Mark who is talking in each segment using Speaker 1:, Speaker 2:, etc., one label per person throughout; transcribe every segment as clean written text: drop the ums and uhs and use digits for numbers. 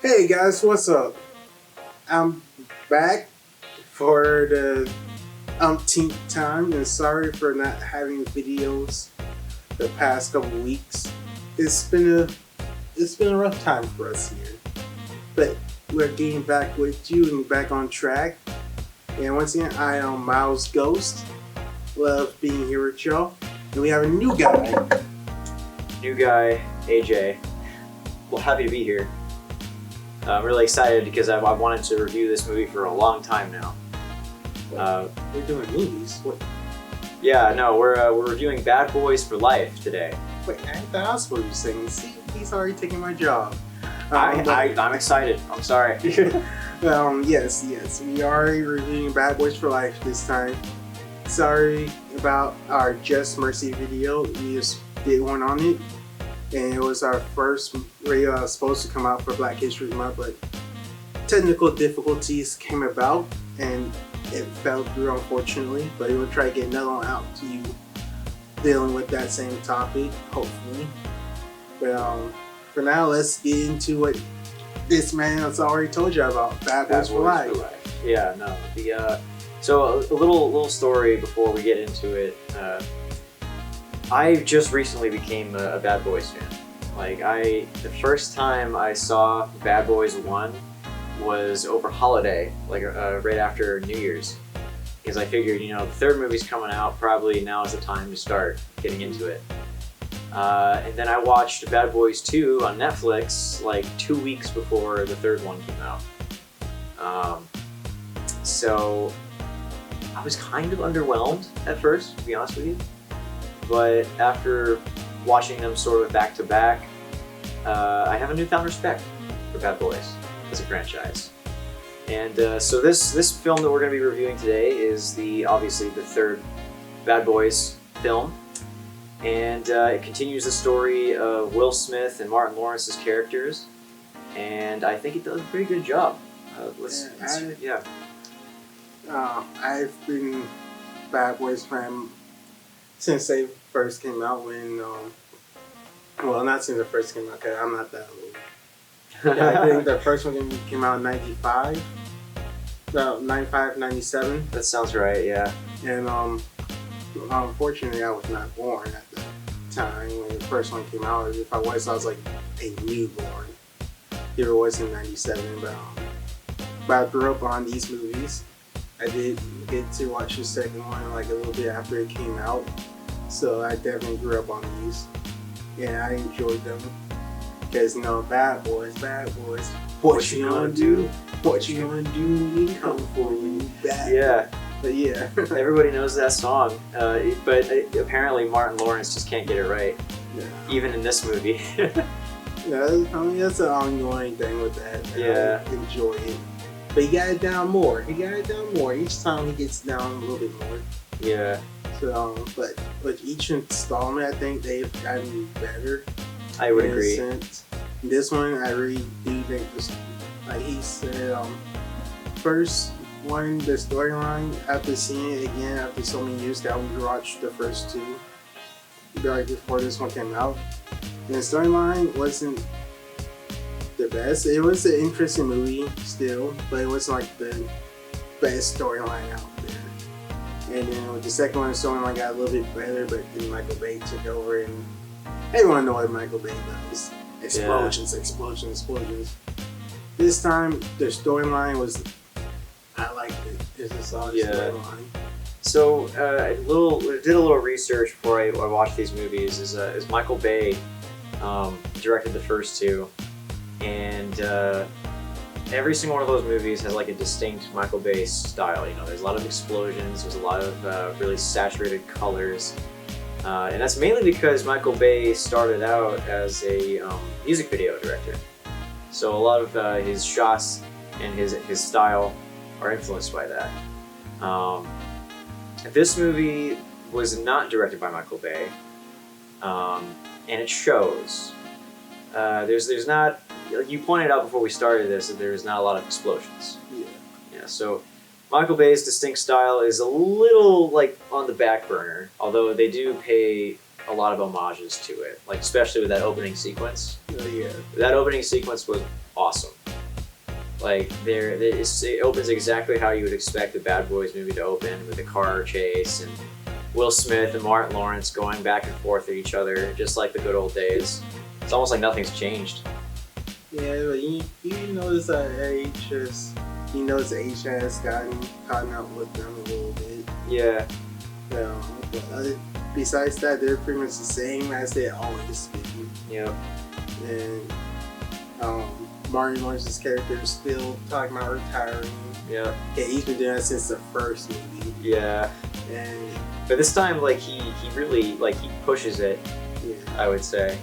Speaker 1: Hey guys, what's up? I'm back for the umpteenth time, and sorry for not having videos the past couple weeks. It's been a rough time for us here, but we're getting back with you and back on track. And once again, I am Miles Ghost. Love being here with y'all, and we have a new guy.
Speaker 2: New guy, AJ. Well, happy to be here. I'm really excited because I've wanted to review this movie for a long time now.
Speaker 1: We're doing movies. What?
Speaker 2: Yeah, no, we're reviewing Bad Boys for Life today.
Speaker 1: Wait, I thought I was supposed to be saying. See, he's already taking my job.
Speaker 2: I'm excited. I'm sorry.
Speaker 1: Yes, we are reviewing Bad Boys for Life this time. Sorry about our Just Mercy video. We just did one on it, and it was our first video that was supposed to come out for Black History Month, but technical difficulties came about, and it fell through unfortunately. But we'll try to get another one out to you dealing with that same topic, hopefully. But for now, let's get into what this man has already told you about, Bad Boys for Life.
Speaker 2: Yeah, no. So a little story before we get into it. I just recently became a Bad Boys fan. The first time I saw Bad Boys 1 was over holiday, right after New Year's. Because I figured, the third movie's coming out, probably now is the time to start getting into it. And then I watched Bad Boys 2 on Netflix 2 weeks before the third one came out. So I was kind of underwhelmed at first, to be honest with you. But after watching them sort of back to back, I have a newfound respect for Bad Boys as a franchise. And so this film that we're going to be reviewing today is obviously the third Bad Boys film. And it continues the story of Will Smith and Martin Lawrence's characters. And I think it does a pretty good job.
Speaker 1: I've been Bad Boys fan since they first came out well, not since they first came out, because I'm not that old. Yeah, I think the first one came out in 95. No, 95, 97.
Speaker 2: That sounds right, yeah.
Speaker 1: And unfortunately, I was not born at the time when the first one came out. If I was like a newborn. If it was in 97, but I grew up on these movies. I did get to watch the second one a little bit after it came out, so I definitely grew up on these, and I enjoyed them. Because Bad Boys, what you gonna do? What you gonna do when we come for you?
Speaker 2: Yeah.
Speaker 1: But yeah,
Speaker 2: everybody knows that song, but apparently Martin Lawrence just can't get it right, even in this movie.
Speaker 1: That's an ongoing thing with that.
Speaker 2: Yeah,
Speaker 1: I enjoy it. But he got it down more. Each time he gets down a little bit more.
Speaker 2: Yeah.
Speaker 1: So, but with each installment, I think they've gotten better.
Speaker 2: I would agree.
Speaker 1: This one, I really do think, like he said, first one, the storyline, after seeing it again after so many years that we watched the first two, right before this one came out, and the storyline wasn't the best. It was an interesting movie still, but it wasn't the best storyline out there. And then with the second one, the storyline got a little bit better, but then Michael Bay took over, and everyone knows what Michael Bay does. Explosions. This time, the storyline was, I liked it. It's a solid storyline.
Speaker 2: So, I did a little research before I watched these movies. Is Michael Bay directed the first two, and every single one of those movies has a distinct Michael Bay style. There's a lot of explosions. There's a lot of really saturated colors. And that's mainly because Michael Bay started out as a music video director. So a lot of his shots and his style are influenced by that. This movie was not directed by Michael Bay, and it shows. There's not, you pointed out before we started this, that there's not a lot of explosions. Yeah. So Michael Bay's distinct style is a little on the back burner, although they do pay a lot of homages to it, especially with that opening sequence.
Speaker 1: Yeah.
Speaker 2: That opening sequence was awesome. Like it opens exactly how you would expect a Bad Boys movie to open, with a car chase and Will Smith and Martin Lawrence going back and forth at each other, just like the good old days. It's almost like nothing's changed.
Speaker 1: Yeah, but you notice that age has gotten caught up with them a little bit.
Speaker 2: Yeah.
Speaker 1: But besides that, they're pretty much the same as they always been.
Speaker 2: Yep.
Speaker 1: And Martin Lawrence's character is still talking about retiring.
Speaker 2: Yeah.
Speaker 1: Yeah, he's been doing that since the first movie.
Speaker 2: Yeah.
Speaker 1: And
Speaker 2: but this time, like he really he pushes it.
Speaker 1: yeah,
Speaker 2: I would say.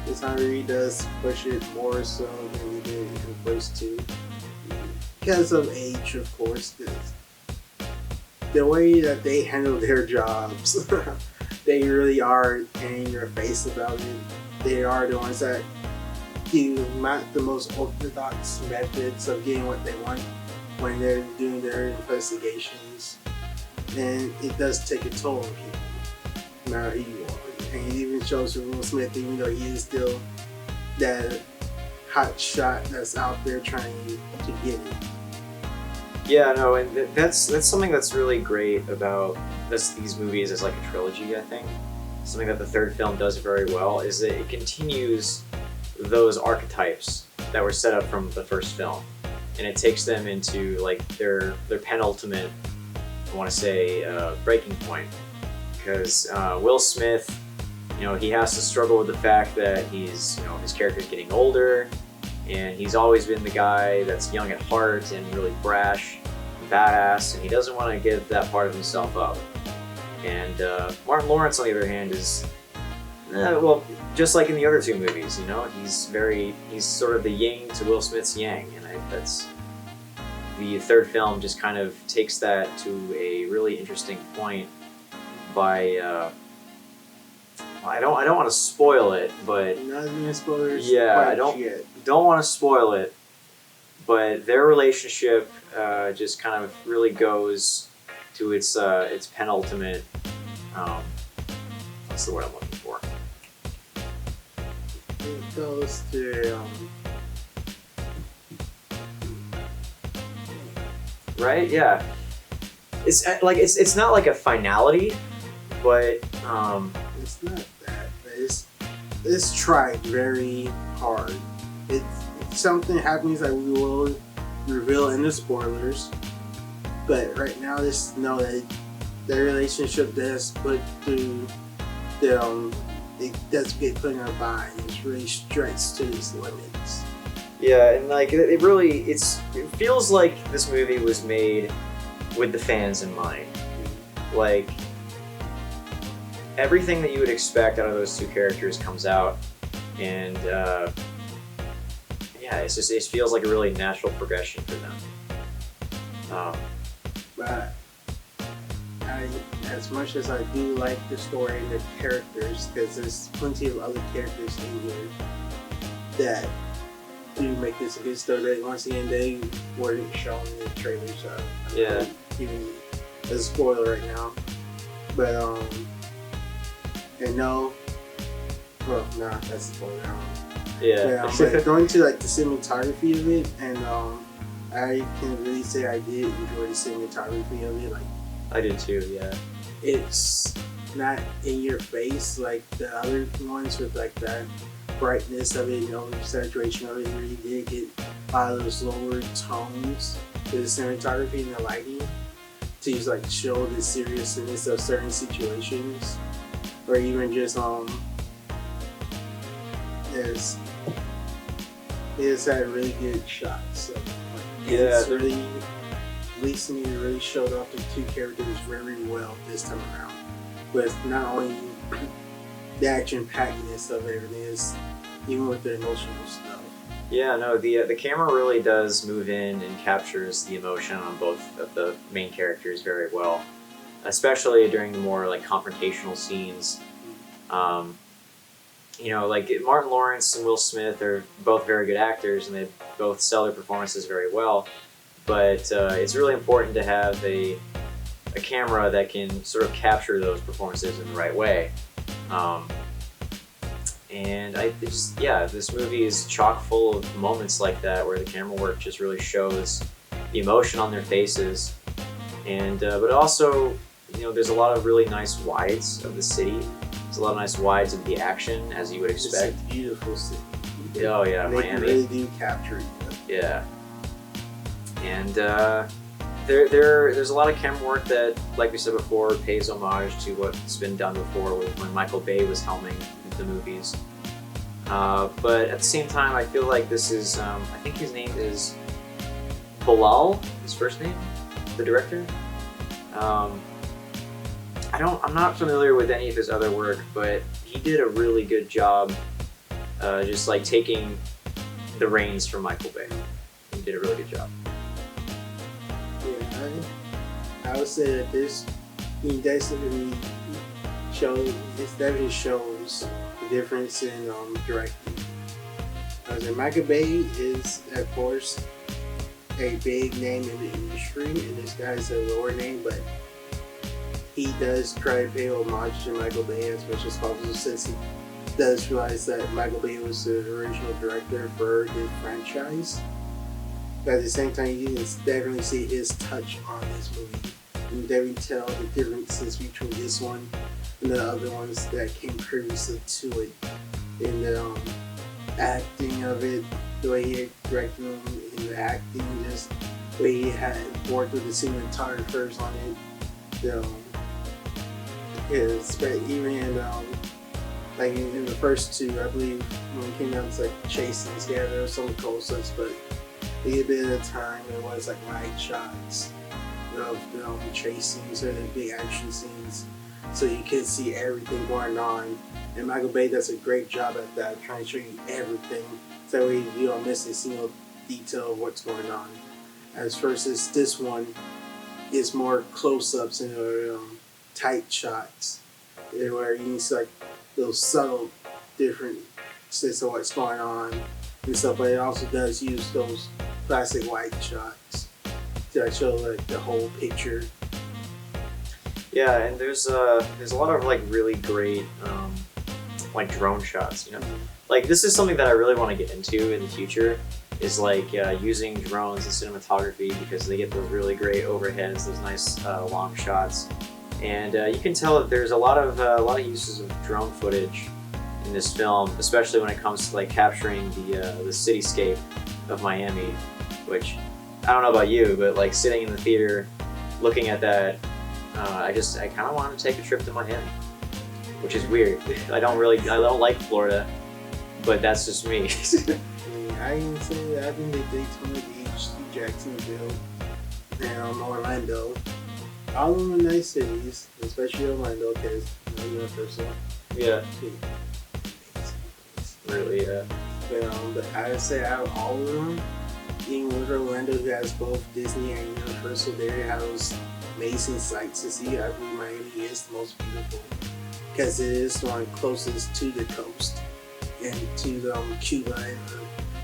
Speaker 1: this time he does push it more so than he did in the first two, because of age, of course. The way that they handle their jobs, they really are in your face about it. They are the ones that do not the most orthodox methods of getting what they want when they're doing their investigations, and it does take a toll on people, no matter who you are. And it even shows with Will Smith, even though he is still that hot shot that's out there trying to get it.
Speaker 2: Yeah, no, and that's something that's really great about these movies as like a trilogy. I think something that the third film does very well is that it continues those archetypes that were set up from the first film, and it takes them into like their penultimate, I want to say, breaking point. Because Will Smith, he has to struggle with the fact that he's, his character's getting older, and he's always been the guy that's young at heart and really brash and badass, and he doesn't want to give that part of himself up. And Martin Lawrence, on the other hand, is well, just like in the other two movies, he's sort of the yin to Will Smith's yang, and that's the third film just kind of takes that to a really interesting point by I don't want to spoil it, but
Speaker 1: Not even spoilers.
Speaker 2: yeah,
Speaker 1: quite
Speaker 2: I don't
Speaker 1: yet.
Speaker 2: want to spoil it, but their relationship just kind of really goes to its penultimate. What's the word I'm looking for?
Speaker 1: It goes to
Speaker 2: Right? Yeah. It's not like a finality, but
Speaker 1: it's not that, but it's tried very hard. It's something happens that we will reveal in the spoilers, but right now just know that the relationship does put through it does get put in a bind. It's really stretched to its limits.
Speaker 2: yeah, and it feels like this movie was made with the fans in mind. Like, everything that you would expect out of those two characters comes out, and it feels like a really natural progression for them.
Speaker 1: But as much as I do like the story and the characters, because there's plenty of other characters in here that do make this a good story, that once again they weren't shown in the trailer, so I'm not even a spoiler right now. But and no, well, no, that's a spoiler.
Speaker 2: Yeah.
Speaker 1: But going to like the cinematography of it, and I can really say I did enjoy the cinematography of it. Like,
Speaker 2: I did too. Yeah.
Speaker 1: it's not in your face like the other ones with like that brightness of it, saturation of it. You really did get a lot of those lower tones to the cinematography and the lighting to just like show the seriousness of certain situations, or even just it's had really good shots. So, it's really, at least to me, it really showed off the two characters very well this time around. With not only the action-packedness of everything, even with the emotional stuff.
Speaker 2: Yeah, no, the camera really does move in and captures the emotion on both of the main characters very well, especially during the more like confrontational scenes. Like Martin Lawrence and Will Smith are both very good actors, and they both sell their performances very well. But it's really important to have a camera that can sort of capture those performances in the right way. And this movie is chock full of moments like that where the camera work just really shows the emotion on their faces, and but also, there's a lot of really nice wides of the city. There's a lot of nice wides of the action, as you would expect.
Speaker 1: It's a beautiful city.
Speaker 2: Oh yeah,
Speaker 1: they
Speaker 2: Miami.
Speaker 1: really do capture it.
Speaker 2: Yeah, and there's a lot of camera work that, like we said before, pays homage to what's been done before when Michael Bay was helming the movies. But at the same time, I feel like this is, I think his name is Bilal, his first name, the director. I'm not familiar with any of his other work, but he did a really good job, just like taking the reins from Michael Bay. He did a really good job.
Speaker 1: Yeah, I would say that this definitely shows the difference in directing. Michael Bay is, of course, a big name in the industry, and this guy's a lower name, but he does try to pay homage to Michael Bay as much as possible, since he does realize that Michael Bay was the original director for the franchise. But at the same time, you can definitely see his touch on this movie. You can definitely tell the differences between this one and the other ones that came previously to it. In the acting of it, the way he directed them, in the acting, just the way he had worked with the cinematographers on it. Even in like in the first two, I believe when it came down to like chasing together, there was some close-ups, but a bit at a time it was like wide shots of chasing, so the big action scenes, so you could see everything going on. And Michael Bay does a great job at that, trying to show you everything, so that way you don't miss a single detail of what's going on. As versus this one, it's more close-ups and tight shots, where you can see like those subtle differences of what's going on and stuff. But it also does use those classic wide shots to show like the whole picture.
Speaker 2: Yeah, and there's a lot of like really great like drone shots. Like this is something that I really want to get into in the future. Is like using drones in cinematography, because they get those really great overheads, those nice long shots, and you can tell that there's a lot of uses of drone footage in this film, especially when it comes to like capturing the cityscape of Miami. Which I don't know about you, but like sitting in the theater, looking at that, I kind of want to take a trip to Miami, which is weird. I don't like Florida, but that's just me.
Speaker 1: I can say that I've been to Daytona Beach, Jacksonville, and Orlando. All of them are nice cities, especially Orlando, because Universal.
Speaker 2: Yeah. Really, yeah.
Speaker 1: But I would say out of all of them, even with Orlando, who has both Disney and Universal, there has amazing sights to see. I believe Miami is the most beautiful, because it is the one closest to the coast and to Cuba and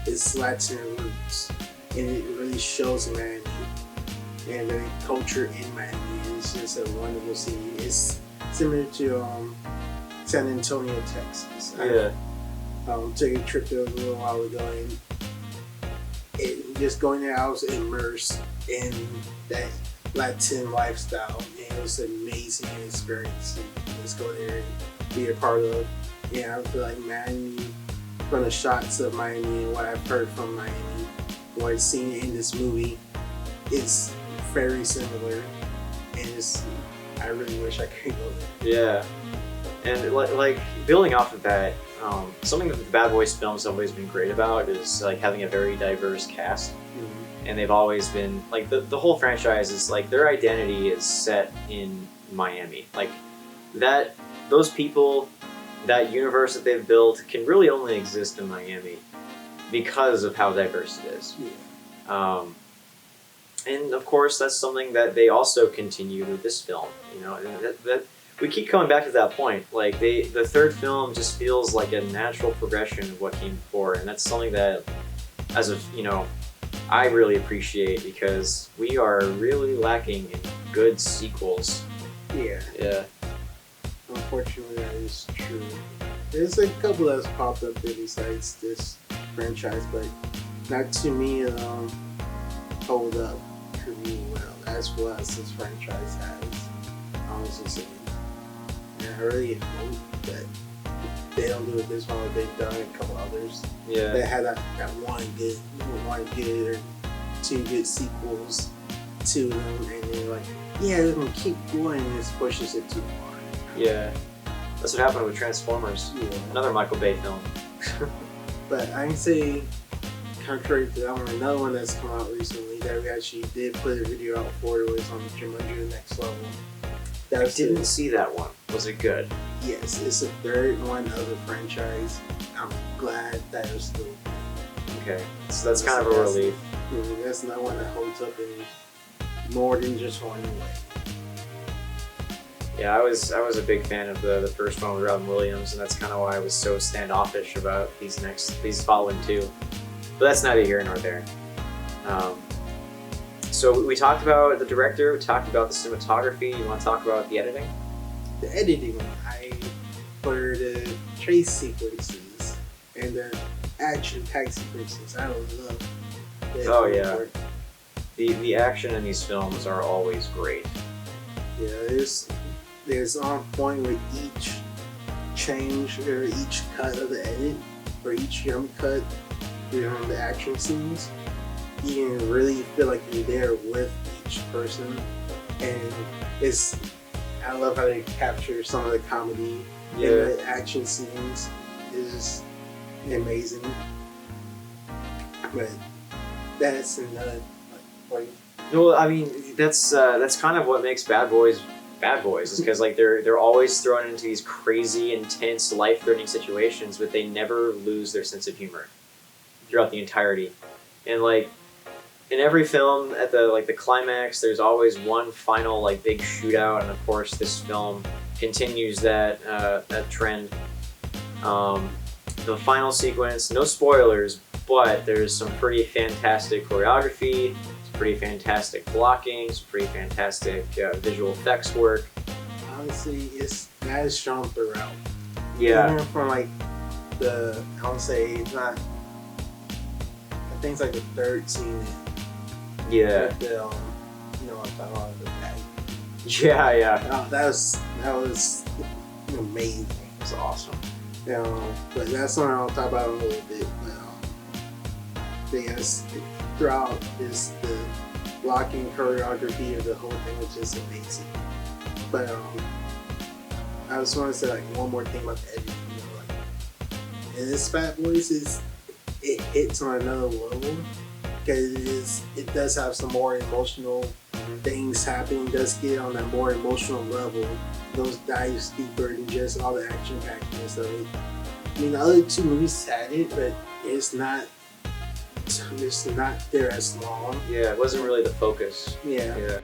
Speaker 1: its Latin roots, and it really shows in Miami, and the culture in Miami is just a wonderful city. It's similar to San Antonio, Texas.
Speaker 2: Yeah.
Speaker 1: I took a trip there a little while ago, and just going there, I was immersed in that Latin lifestyle, and it was an amazing experience to just go there and be a part of. Yeah, I feel like Miami, from the shots of Miami and what I've heard from Miami, what I've seen in this movie, it's very similar, and I really wish I could go there.
Speaker 2: Yeah, and like building off of that, something that the Bad Boys films have always been great about is like having a very diverse cast.
Speaker 1: Mm-hmm.
Speaker 2: And they've always been like the whole franchise is like their identity is set in Miami. Like those people, that universe that they've built can really only exist in Miami because of how diverse it is.
Speaker 1: Yeah.
Speaker 2: And of course, that's something that they also continue with this film. And that we keep coming back to that point. Like the third film just feels like a natural progression of what came before, and that's something that, I really appreciate, because we are really lacking in good sequels.
Speaker 1: Yeah.
Speaker 2: Yeah.
Speaker 1: Unfortunately, that is true. There's a couple that's popped up there besides this franchise, but not too many of them hold up pretty well as well as this franchise has. Honestly saying, and I really hope that they don't do it this one, but they've done a couple others.
Speaker 2: Yeah.
Speaker 1: That had that one good or two good sequels to them, and they're like, yeah, they're gonna keep going, and this pushes it too far.
Speaker 2: Yeah. That's what happened with Transformers.
Speaker 1: Yeah.
Speaker 2: Another Michael Bay film.
Speaker 1: But I can say, contrary to that one, another one that's come out recently that we actually did put a video out for was on Jumanji: The Next Level.
Speaker 2: I didn't see that one. Was it good?
Speaker 1: Yes, it's the third one of the franchise. I'm glad that it's still.
Speaker 2: Okay, so that's kind of a relief.
Speaker 1: That's not one that holds up any more than just one way.
Speaker 2: Yeah, I was a big fan of the first one with Robin Williams, and that's kind of why I was so standoffish about these following two. But that's neither here nor there. So we talked about the director, we talked about the cinematography. You want to talk about the editing?
Speaker 1: The editing, for the chase sequences and the action-packed sequences, I love.
Speaker 2: Oh yeah, the action in these films are always great.
Speaker 1: Yeah, there's on point with each change or each cut of the edit or each jump cut during the action scenes. You can really feel like you're there with each person, and I love how they capture some of the comedy in the action scenes. Is amazing. But that's another point.
Speaker 2: No, I mean that's kind of what makes Bad Boys, is because like they're always thrown into these crazy, intense, life-threatening situations, but they never lose their sense of humor throughout the entirety. And like in every film, at the climax, there's always one final like big shootout, and of course this film continues that trend. The final sequence, no spoilers, but there's some pretty fantastic choreography, some pretty fantastic blocking, some pretty fantastic visual effects work.
Speaker 1: Honestly, it's not as strong throughout.
Speaker 2: Yeah.
Speaker 1: Even from like I would say it's not. I think it's like the third scene.
Speaker 2: Yeah.
Speaker 1: With the, I'm talking about the bag.
Speaker 2: Yeah.
Speaker 1: That was amazing.
Speaker 2: It was awesome.
Speaker 1: But that's something I'll talk about in a little bit. But yes, throughout is the blocking choreography of the whole thing, which is amazing. But I just want to say like one more thing about the editing. And this Bad Boys it hits on another level because it does have some more emotional things happening. It does get on that more emotional level. Those dives deeper than just all the action package of it. I mean, the other two movies had it, but it's not there as long.
Speaker 2: Yeah, it wasn't really the focus.
Speaker 1: Yeah.